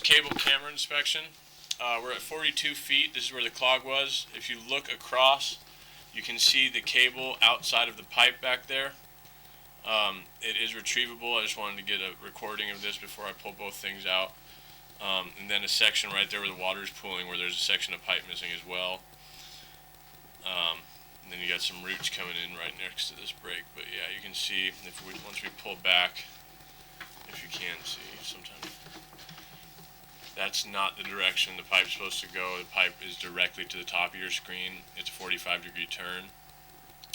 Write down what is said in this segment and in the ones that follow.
post-cable camera inspection. We're at 42 feet. This is where the clog was. If you look across, you can see the cable outside of the pipe back there. It is retrievable. I just wanted to get a recording of this before I pull both things out. And then a section right there where the water is pooling, where there's a section of pipe missing as well. And then you got some roots coming in right next to this break. But yeah, you can see once we pull back, if you can see, sometimes that's not the direction the pipe's supposed to go. The pipe is directly to the top of your screen. It's a 45-degree turn,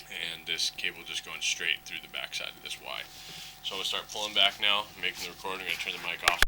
and this cable just going straight through the backside of this Y. So I'm going to start pulling back now, making the recording. I'm going to turn the mic off.